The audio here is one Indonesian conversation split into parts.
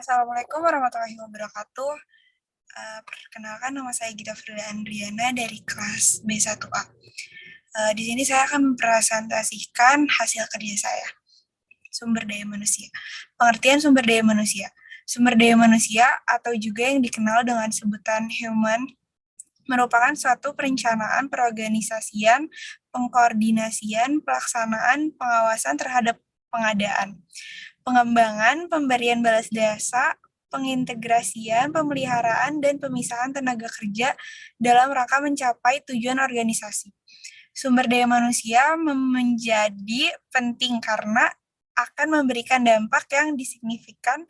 Assalamualaikum warahmatullahi wabarakatuh. Perkenalkan nama saya Gita Frida Andriana dari kelas B1A. Di sini saya akan mempresentasikan hasil kerja saya, sumber daya manusia. Pengertian sumber daya manusia. Sumber daya manusia atau juga yang dikenal dengan sebutan human merupakan suatu perencanaan, perorganisasian, pengkoordinasian, pelaksanaan, pengawasan terhadap pengadaan, pengembangan, pemberian balas jasa, pengintegrasian, pemeliharaan, dan pemisahan tenaga kerja dalam rangka mencapai tujuan organisasi. Sumber daya manusia menjadi penting karena akan memberikan dampak yang signifikan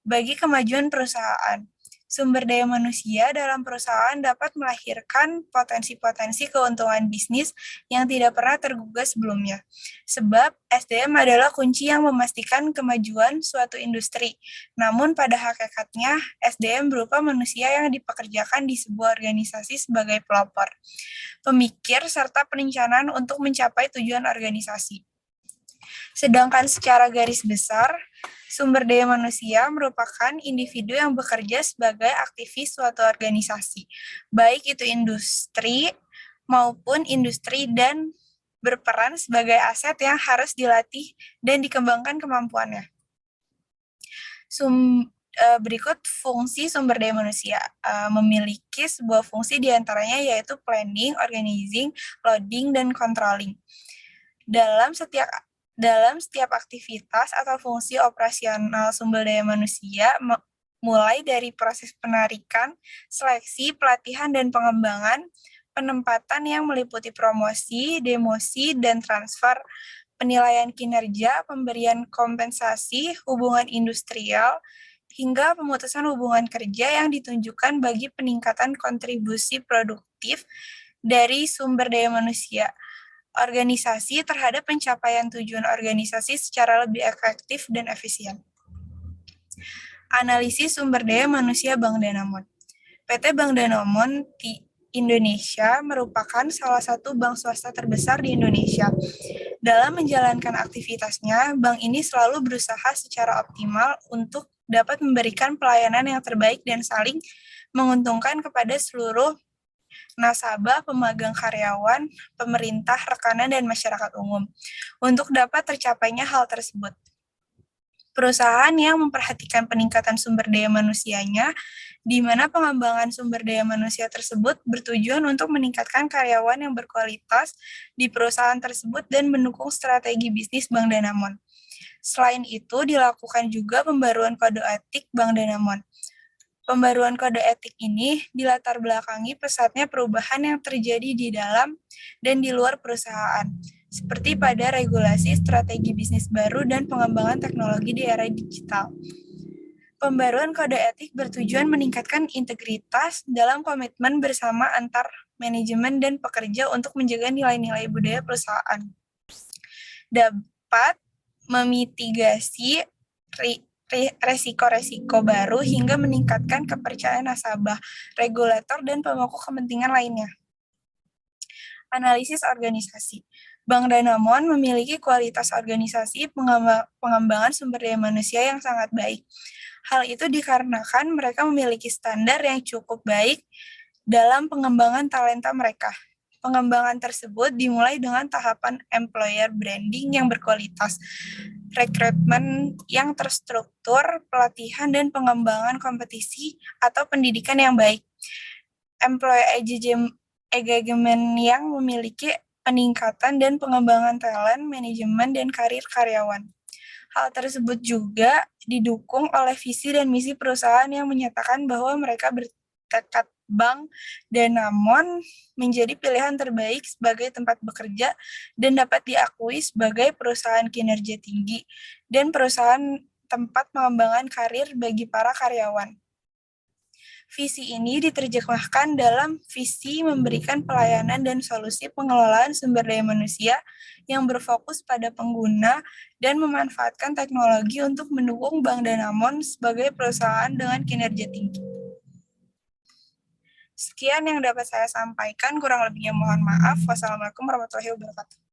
bagi kemajuan perusahaan. Sumber daya manusia dalam perusahaan dapat melahirkan potensi-potensi keuntungan bisnis yang tidak pernah tergugah sebelumnya. Sebab SDM adalah kunci yang memastikan kemajuan suatu industri. Namun pada hakikatnya, SDM berupa manusia yang dipekerjakan di sebuah organisasi sebagai pelopor, pemikir, serta perencanaan untuk mencapai tujuan organisasi. Sedangkan secara garis besar, sumber daya manusia merupakan individu yang bekerja sebagai aktivis suatu organisasi, baik itu industri maupun industri, dan berperan sebagai aset yang harus dilatih dan dikembangkan kemampuannya. Berikut fungsi sumber daya manusia. Memiliki sebuah fungsi diantaranya yaitu planning, organizing, loading, dan controlling. Dalam setiap aktivitas atau fungsi operasional sumber daya manusia, mulai dari proses penarikan, seleksi, pelatihan, dan pengembangan, penempatan yang meliputi promosi, demosi, dan transfer, penilaian kinerja, pemberian kompensasi, hubungan industrial, hingga pemutusan hubungan kerja yang ditunjukkan bagi peningkatan kontribusi produktif dari sumber daya manusia organisasi terhadap pencapaian tujuan organisasi secara lebih efektif dan efisien. Analisis sumber daya manusia Bank Danamon. PT Bank Danamon di Indonesia merupakan salah satu bank swasta terbesar di Indonesia. Dalam menjalankan aktivitasnya, bank ini selalu berusaha secara optimal untuk dapat memberikan pelayanan yang terbaik dan saling menguntungkan kepada seluruh nasabah, pemegang karyawan, pemerintah, rekanan, dan masyarakat umum. Untuk dapat tercapainya hal tersebut, perusahaan yang memperhatikan peningkatan sumber daya manusianya, di mana pengembangan sumber daya manusia tersebut bertujuan untuk meningkatkan karyawan yang berkualitas di perusahaan tersebut dan mendukung strategi bisnis Bank Danamon. Selain itu, dilakukan juga pembaruan kode etik Bank Danamon. Pembaruan kode etik ini dilatar belakangi pesatnya perubahan yang terjadi di dalam dan di luar perusahaan, seperti pada regulasi strategi bisnis baru dan pengembangan teknologi di era digital. Pembaruan kode etik bertujuan meningkatkan integritas dalam komitmen bersama antar manajemen dan pekerja untuk menjaga nilai-nilai budaya perusahaan. Dapat memitigasi resiko-resiko baru hingga meningkatkan kepercayaan nasabah, regulator, dan pemangku kepentingan lainnya. Analisis organisasi. Bank Danamon memiliki kualitas organisasi pengembangan sumber daya manusia yang sangat baik. Hal itu dikarenakan mereka memiliki standar yang cukup baik dalam pengembangan talenta mereka. Pengembangan tersebut dimulai dengan tahapan employer branding yang berkualitas, rekrutmen yang terstruktur, pelatihan dan pengembangan kompetisi atau pendidikan yang baik, employee engagement yang memiliki peningkatan dan pengembangan talent, manajemen, dan karir karyawan. Hal tersebut juga didukung oleh visi dan misi perusahaan yang menyatakan bahwa mereka bertekad Bank Danamon menjadi pilihan terbaik sebagai tempat bekerja dan dapat diakui sebagai perusahaan kinerja tinggi dan perusahaan tempat pengembangan karir bagi para karyawan. Visi ini diterjemahkan dalam visi memberikan pelayanan dan solusi pengelolaan sumber daya manusia yang berfokus pada pengguna dan memanfaatkan teknologi untuk mendukung Bank Danamon sebagai perusahaan dengan kinerja tinggi. Sekian yang dapat saya sampaikan, kurang lebihnya mohon maaf. Wassalamualaikum warahmatullahi wabarakatuh.